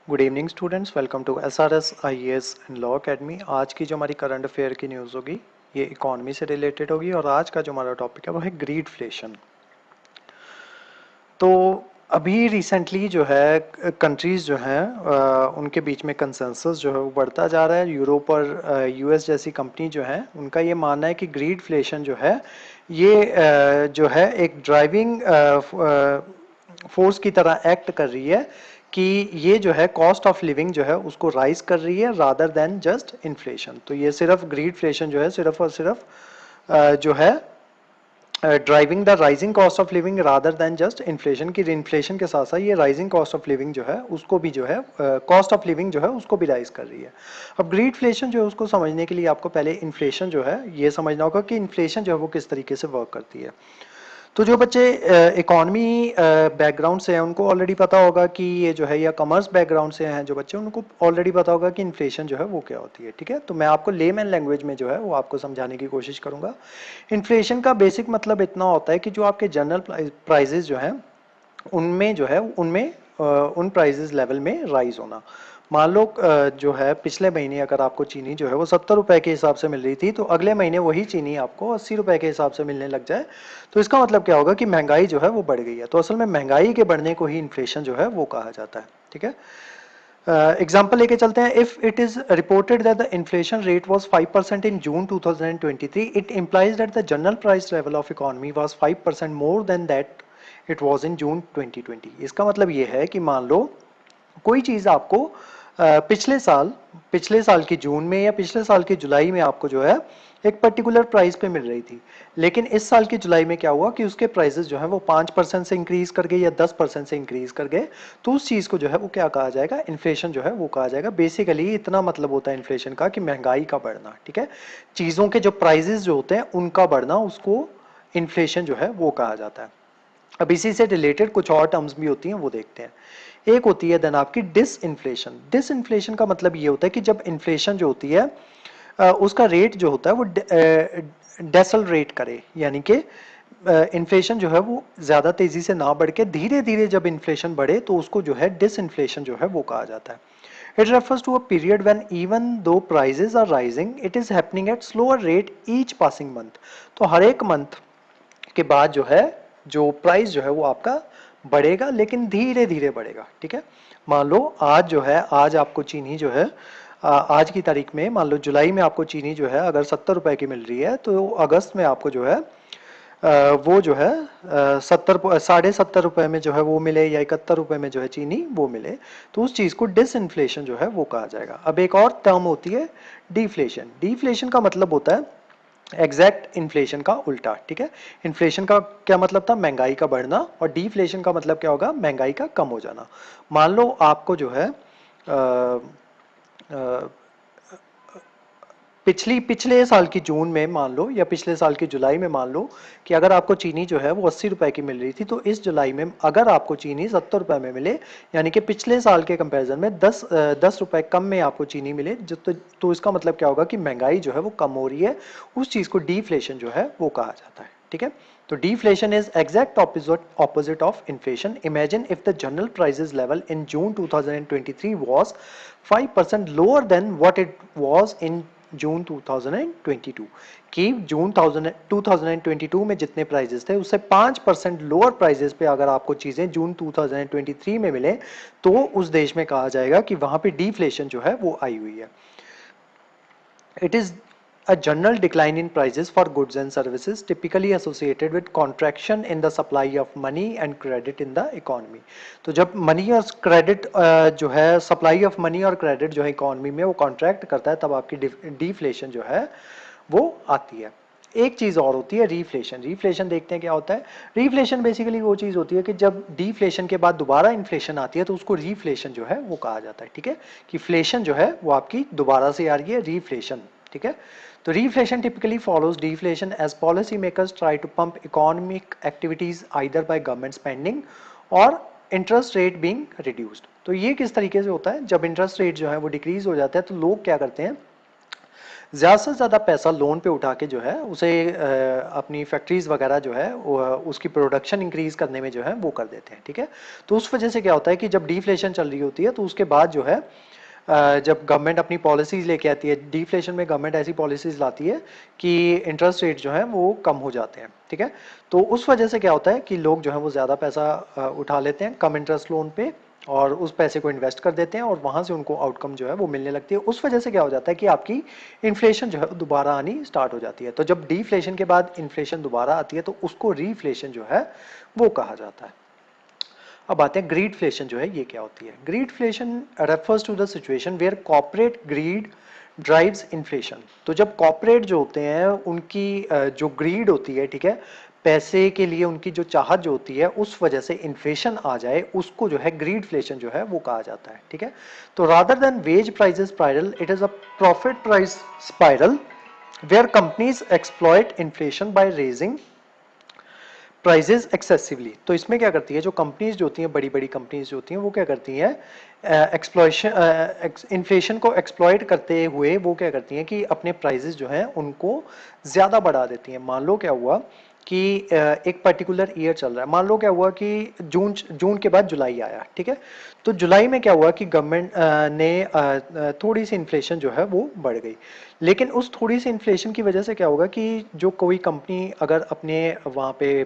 Good evening students, welcome to SRS IAS and law academy. आज की जो हमारी करंट अफेयर की न्यूज़ होगी ये इकोनॉमी से रिलेटेड होगी और आज का जो हमारा टॉपिक है वो है ग्रीडफ्लेशन। तो अभी रिसेंटली जो है कंट्रीज़ जो हैं उनके बीच में कंसेंसस जो है वो बढ़ता जा रहा है। यूरोप और यूएस जैसी कंपनी जो है उनका ये मानना है कि ग्रीडफ्लेशन जो है ये जो है एक ड्राइविंग फोर्स की तरह एक्ट कर रही है कि ये जो है कॉस्ट ऑफ लिविंग जो है उसको राइज कर रही है रादर देन जस्ट इन्फ्लेशन। तो ये सिर्फ ग्रीडफ्लेशन जो है सिर्फ और सिर्फ जो है driving the rising cost of living rather than just inflation की। इन्फ्लेशन के साथ साथ ये राइजिंग कॉस्ट ऑफ लिविंग जो है उसको भी जो है कॉस्ट ऑफ लिविंग जो है उसको भी राइज कर रही है। अब ग्रीडफ्लेशन जो है उसको समझने के लिए आपको पहले इन्फ्लेशन जो है ये समझना होगा कि इन्फ्लेशन जो है वो किस तरीके से वर्क करती है। तो जो बच्चे इकोनॉमी बैकग्राउंड से हैं उनको ऑलरेडी पता होगा कि ये जो है या कॉमर्स बैकग्राउंड से हैं जो बच्चे उनको ऑलरेडी पता होगा कि इन्फ्लेशन जो है वो क्या होती है। ठीक है, तो मैं आपको लेमैन लैंग्वेज में जो है वो आपको समझाने की कोशिश करूंगा। इन्फ्लेशन का बेसिक मतलब इतना होता है कि जो आपके जनरल प्राइजेज जो हैं उनमें जो है उनमें उन प्राइजेस लेवल में राइज होना। मान लो जो है पिछले महीने अगर आपको चीनी जो है वो 70 रुपए के हिसाब से मिल रही थी तो अगले महीने वही चीनी आपको 80 रुपए के हिसाब से मिलने लग जाए तो इसका मतलब क्या होगा कि महंगाई जो है वो बढ़ गई है। तो असल में महंगाई के बढ़ने को ही इन्फ्लेशन जो है वो कहा जाता है। ठीक है, एग्जाम्पल लेके चलते हैं। If it is reported that the inflation rate was 5% in June 2023, it implies that the general price level of economy was 5% more than that it was in June 2020। इसका मतलब ये है कि मान लो कोई चीज आपको पिछले साल की जून में या पिछले साल की जुलाई में आपको जो है एक पर्टिकुलर प्राइस पे मिल रही थी, लेकिन इस साल की जुलाई में क्या हुआ कि उसके प्राइसेस जो है वो 5% से इंक्रीज कर गए या 10% से इंक्रीज कर गए। तो उस चीज को जो है वो क्या कहा जाएगा, इन्फ्लेशन जो है वो कहा जाएगा। बेसिकली इतना मतलब होता है इन्फ्लेशन का कि महंगाई का बढ़ना। ठीक है, चीजों के जो प्राइसेस जो होते हैं उनका बढ़ना, उसको इन्फ्लेशन जो है वो कहा जाता है। अब इसी से रिलेटेड कुछ और टर्म्स भी होती हैं वो देखते हैं। एक होती है देन आपकी डिस इन्फ्लेशन। डिस इन्फ्लेशन का मतलब ये होता है कि जब इन्फ्लेशन जो होती है उसका रेट जो होता है वो डेसल रेट करे, यानी कि इन्फ्लेशन जो है वो ज्यादा तेजी से ना बढ़ के धीरे धीरे जब इन्फ्लेशन बढ़े तो उसको जो है डिस इन्फ्लेशन जो है वो कहा जाता है। It refers to a period when even though prices are rising it is happening at slower rate each passing month. तो हर एक मंथ के बाद जो है जो प्राइस जो है वो आपका बढ़ेगा लेकिन धीरे धीरे बढ़ेगा। ठीक है, मान लो आज जो है आज आपको चीनी जो है आज की तारीख में मान लो जुलाई में आपको चीनी जो है अगर 70 रुपए की मिल रही है तो अगस्त में आपको जो है वो जो है 70 साढ़े 70 रुपए में जो है वो मिले या 71 रुपए में जो है चीनी वो मिले तो उस चीज को डिसइंफ्लेशन जो है वो कहा जाएगा। अब एक और टर्म होती है डिफ्लेशन। डिफ्लेशन का मतलब होता है एग्जैक्ट इन्फ्लेशन का उल्टा। ठीक है, इन्फ्लेशन का क्या मतलब था, महंगाई का बढ़ना, और डिफ्लेशन का मतलब क्या होगा, महंगाई का कम हो जाना। मान लो आपको जो है पिछले साल की जून में मान लो या पिछले साल की जुलाई में मान लो कि अगर आपको चीनी जो है वो 80 रुपए की मिल रही थी तो इस जुलाई में अगर आपको चीनी 70 रुपए में मिले, यानी कि पिछले साल के कंपैरिजन में 10 रुपए कम में आपको चीनी मिले तो इसका मतलब क्या होगा कि महंगाई जो है वो कम हो रही है। उस चीज को डिफ्लेशन जो है वो कहा जाता है। ठीक है, तो deflation is exact opposite of inflation. Imagine if the general prices level in June 2023 was 5% lower than what it was in जून 2022, कि जून 2022 में जितने प्राइजेस थे उससे 5% लोअर प्राइजेस पे अगर आपको चीजें जून 2023 में मिले तो उस देश में कहा जाएगा कि वहां पे डिफ्लेशन जो है वो आई हुई है। It is a general decline in prices for goods and services typically associated with contraction in the supply of money and credit in the economy. तो जब मनी और क्रेडिट जो है सप्लाई ऑफ मनी और क्रेडिट जो है economy में वो कॉन्ट्रैक्ट करता है तब आपकी डिफ्लेशन जो है वो आती है। एक चीज और होती है रीफ्लेशन। रीफ्लेशन देखते हैं क्या होता है। रीफ्लेशन बेसिकली वो चीज होती है कि जब डिफ्लेशन के बाद दोबारा इन्फ्लेशन आती है तो उसको रीफ्लेशन जो है वो कहा जाता है। ठीक है, कि फ्लेशन जो है वो आपकी दोबारा से आ रही है, रीफ्लेशन। ठीक है, तो reflation typically follows deflation as policy makers try to pump economic activities either by government spending or interest rate being reduced। तो ये किस तरीके से होता है, जब इंटरेस्ट रेट जो है वो डिक्रीज हो जाता है तो लोग क्या करते हैं, ज़्यादा से ज़्यादा पैसा लोन पे उठा के जो है उसे अपनी फैक्ट्रीज वगैरह जो है उसकी प्रोडक्शन इंक्रीज करने में जो है वो कर देते हैं, ठीक है। तो उस वजह से क्या होता है कि जब डिफ्लेशन चल रही होती है तो उसके बाद जो है जब गवर्नमेंट अपनी पॉलिसीज लेके आती है, डिफ्लेशन में गवर्नमेंट ऐसी पॉलिसीज लाती है कि इंटरेस्ट रेट जो है वो कम हो जाते हैं, ठीक है। तो उस वजह से क्या होता है कि लोग जो है वो ज़्यादा पैसा उठा लेते हैं कम इंटरेस्ट लोन पे, और उस पैसे को इन्वेस्ट कर देते हैं और वहां से उनको आउटकम जो है वो मिलने लगती है। उस वजह से क्या हो जाता है कि आपकी इन्फ्लेशन जो है दोबारा आनी स्टार्ट हो जाती है। तो जब डिफ्लेशन के बाद इन्फ्लेशन दोबारा आती है तो उसको रीफ्लेशन जो है वो कहा जाता है। अब आते हैं ग्रीडफ्लेशन जो है ये क्या होती है। Greedflation refers to the situation where corporate greed drives inflation. तो जब कॉर्पोरेट जो होते हैं उनकी जो ग्रीड होती है, ठीक है, पैसे के लिए उनकी जो चाहत जो होती है उस वजह से इन्फ्लेशन आ जाए, उसको जो है ग्रीडफ्लेशन जो है वो कहा जाता है, ठीक है। तो rather than wage prices spiral, it is a profit price spiral where companies exploit inflation by raising prices excessively. तो इसमें क्या करती है, जो कंपनीज जो होती हैं, बड़ी बड़ी कंपनीज जो होती हैं, वो क्या करती हैं, एक्सप्लॉयशन इन्फ्लेशन को एक्सप्लॉइट करते हुए वो क्या करती हैं कि अपने प्राइजेस जो हैं उनको ज़्यादा बढ़ा देती हैं। मान लो क्या हुआ कि एक पर्टिकुलर ईयर चल रहा है, मान लो क्या हुआ कि जून के बाद जुलाई आया, ठीक है। तो जुलाई में क्या हुआ कि गवर्नमेंट ने थोड़ी सी इन्फ्लेशन जो है वो बढ़ गई, लेकिन उस थोड़ी सी इन्फ्लेशन की वजह से क्या होगा कि जो कोई कंपनी अगर अपने वहाँ पे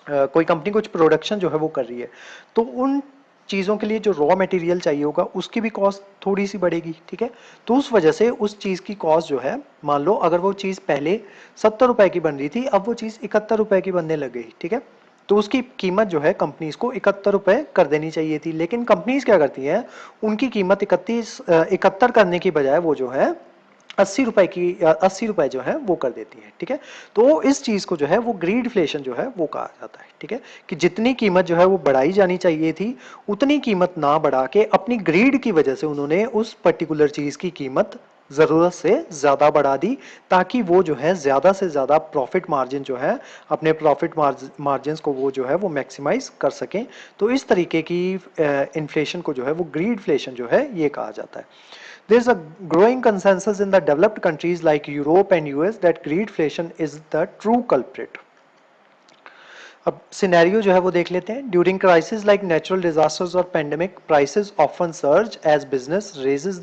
कोई कंपनी कुछ प्रोडक्शन जो है वो कर रही है, तो उन चीज़ों के लिए जो रॉ मटेरियल चाहिए होगा उसकी भी कॉस्ट थोड़ी सी बढ़ेगी, ठीक है। तो उस वजह से उस चीज़ की कॉस्ट जो है, मान लो अगर वो चीज़ पहले 70 रुपए की बन रही थी, अब वो चीज़ 71 रुपए की बनने लग गई, ठीक है। तो उसकी कीमत जो है कंपनीज को 71 रुपए कर देनी चाहिए थी, लेकिन कंपनीज क्या करती हैं, उनकी कीमत 71 करने की बजाय वो जो है 80 रुपए की 80 रुपए जो है वो कर देती है, ठीक है। तो इस चीज को जो है वो ग्रीडफ्लेशन जो है वो कहा जाता है, ठीक है, कि जितनी कीमत जो है वो बढ़ाई जानी चाहिए थी उतनी कीमत ना बढ़ा के अपनी ग्रीड की वजह से उन्होंने उस पर्टिकुलर चीज की कीमत जरूरत से ज्यादा बढ़ा दी, ताकि वो जो है ज्यादा से ज्यादा प्रॉफिट मार्जिन जो है, अपने प्रॉफिट मार्जिन को वो जो है वो मैक्सिमाइज कर सकें। तो इस तरीके की इन्फ्लेशन को जो है वो ग्रीडफ्लेशन जो है ये कहा जाता है। There's a growing consensus in the developed countries like Europe and US that greedflation is the true culprit. अब सिनेरियो जो है वो देख लेते हैं। During crisis like natural disasters और pandemic, prices often surge as business raises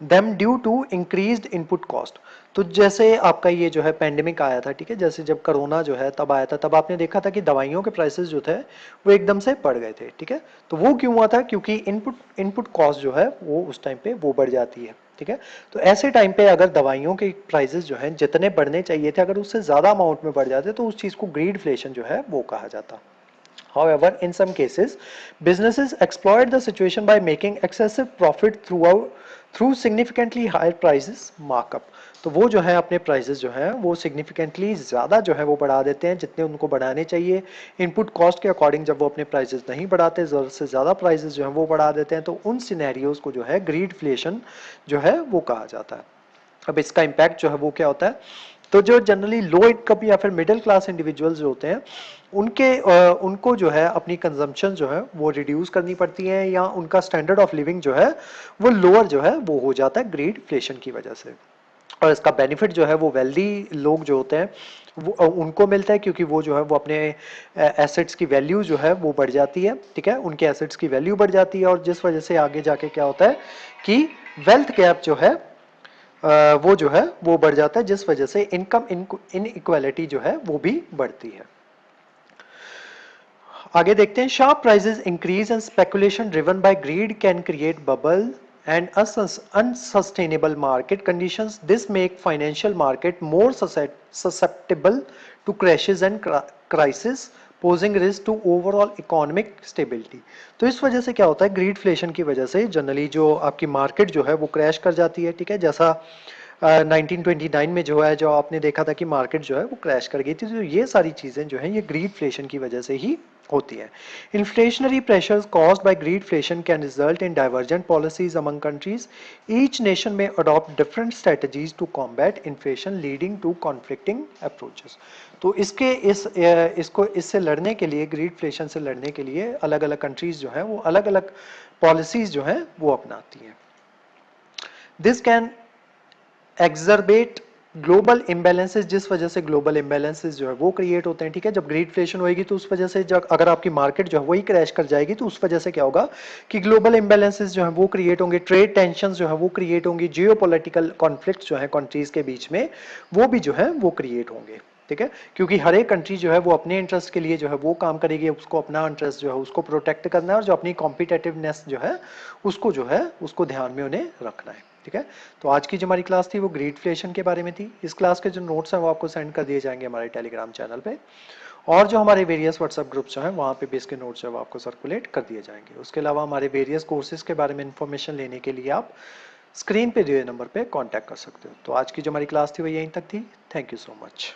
them due to increased input cost. तो जैसे आपका ये जो है पेंडेमिक आया था, ठीक है, जैसे जब कोरोना जो है तब आया था, तब आपने देखा था कि दवाइयों के प्राइसेस जो थे वो एकदम से बढ़ गए थे, ठीक है। तो वो क्यों हुआ था, क्योंकि इनपुट कॉस्ट जो है वो उस टाइम पे वो बढ़ जाती है, ठीक है। तो ऐसे टाइम पे अगर दवाइयों के प्राइसेस जो है जितने बढ़ने चाहिए थे, अगर उससे ज्यादा अमाउंट में बढ़ जाते तो उस चीज को ग्रीडफ्लेशन जो है वो कहा जाता। However, in some cases, businesses exploit the situation by making excessive profit through significantly higher prices markup. तो वो जो है अपने प्राइसेस जो है वो सिग्निफिकेंटली ज़्यादा जो है वो बढ़ा देते हैं जितने उनको बढ़ाने चाहिए। इनपुट कॉस्ट के अकॉर्डिंग जब वो अपने प्राइसेस नहीं बढ़ाते, ज़रूरत से ज़्यादा प्राइसेस जो है वो बढ़ा देते हैं, तो उन सिनेरियोज को जो है ग्रीडफ्लेशन जो है वो कहा जाता है। अब इसका इम्पैक्ट जो है वो क्या होता है, तो जो जनरली लो इनकम या फिर मिडिल क्लास इंडिविजुअल्स जो होते हैं उनको जो है अपनी कंजम्पशन जो है वो रिड्यूस करनी पड़ती है, या उनका स्टैंडर्ड ऑफ लिविंग जो है वो लोअर जो है वो हो जाता है ग्रीडफ्लेशन की वजह से। और इसका बेनिफिट जो है वो वेल्दी लोग जो होते हैं वो उनको मिलता है, क्योंकि वो जो है वो अपने एसेट्स की वैल्यू जो है वो बढ़ जाती है, ठीक है, उनके एसेट्स की वैल्यू बढ़ जाती है, और जिस वजह से आगे जाके क्या होता है कि वेल्थ गैप जो है वो जो है वो बढ़ जाता है, जिस वजह से इनकम इनइक्वालिटी जो है वो भी बढ़ती है। आगे देखते हैं। Sharp prices increase and speculation driven by greed can create bubble and unsustainable market conditions. This make financial market more susceptible to crashes and crisis, posing risk to overall economic stability। तो इस वजह से क्या होता है, ग्रीडफ्लेशन की वजह से जनरली जो आपकी मार्केट जो है वो क्रैश कर जाती है, ठीक है। जैसा 1929 में जो है, जो आपने देखा था कि मार्केट जो है वो क्रैश कर गई थी। तो ये सारी चीज़ें जो हैं ये ग्रीडफ्लेशन की वजह से ही होती है। Inflationary pressures caused by greedflation can result in divergent policies among countries. Each nation may adopt different strategies to combat inflation, leading to conflicting approaches. तो इससे लड़ने के लिए, ग्रीडफ्लेशन से लड़ने के लिए अलग अलग कंट्रीज जो हैं वो अलग अलग पॉलिसीज जो हैं वो अपनाती हैं। दिस कैन एक्सरबेट ग्लोबल इम्बैलेंसेस, जिस वजह से ग्लोबल इम्बैलेंसेस जो है वो क्रिएट होते हैं, ठीक है। जब ग्रीडफ्लेशन होएगी तो उस वजह से जब अगर आपकी मार्केट जो है वही क्रैश कर जाएगी तो उस वजह से क्या होगा कि ग्लोबल इम्बैलेंसेस जो है वो क्रिएट होंगे, ट्रेड टेंशन जो है वो क्रिएट होंगी, जियोपॉलिटिकल कॉन्फ्लिक्ट जो है कंट्रीज के बीच में वो भी जो है वो क्रिएट होंगे, ठीक है। क्योंकि हर एक कंट्री जो है वो अपने इंटरेस्ट के लिए जो है वो काम करेगी, उसको अपना इंटरेस्ट जो है उसको प्रोटेक्ट करना है और जो अपनी कॉम्पिटेटिवनेस जो है उसको जो है उसको ध्यान में उन्हें रखना है, ठीक है। तो आज की जो हमारी क्लास थी वो ग्रीडफ्लेशन के बारे में थी। इस क्लास के जो नोट्स हैं वो आपको सेंड कर दिए जाएंगे हमारे टेलीग्राम चैनल पे, और जो हमारे वेरियस व्हाट्सएप ग्रुप्स हैं वहाँ पे भी इसके नोट्स जो है वो आपको सर्कुलेट कर दिए जाएंगे। उसके अलावा हमारे वेरियस कोर्सेज के बारे में इंफॉर्मेशन लेने के लिए आप स्क्रीन पे दिए नंबर पे कांटेक्ट कर सकते हो। तो आज की जो हमारी क्लास थी वो यहीं तक थी। Thank you so much.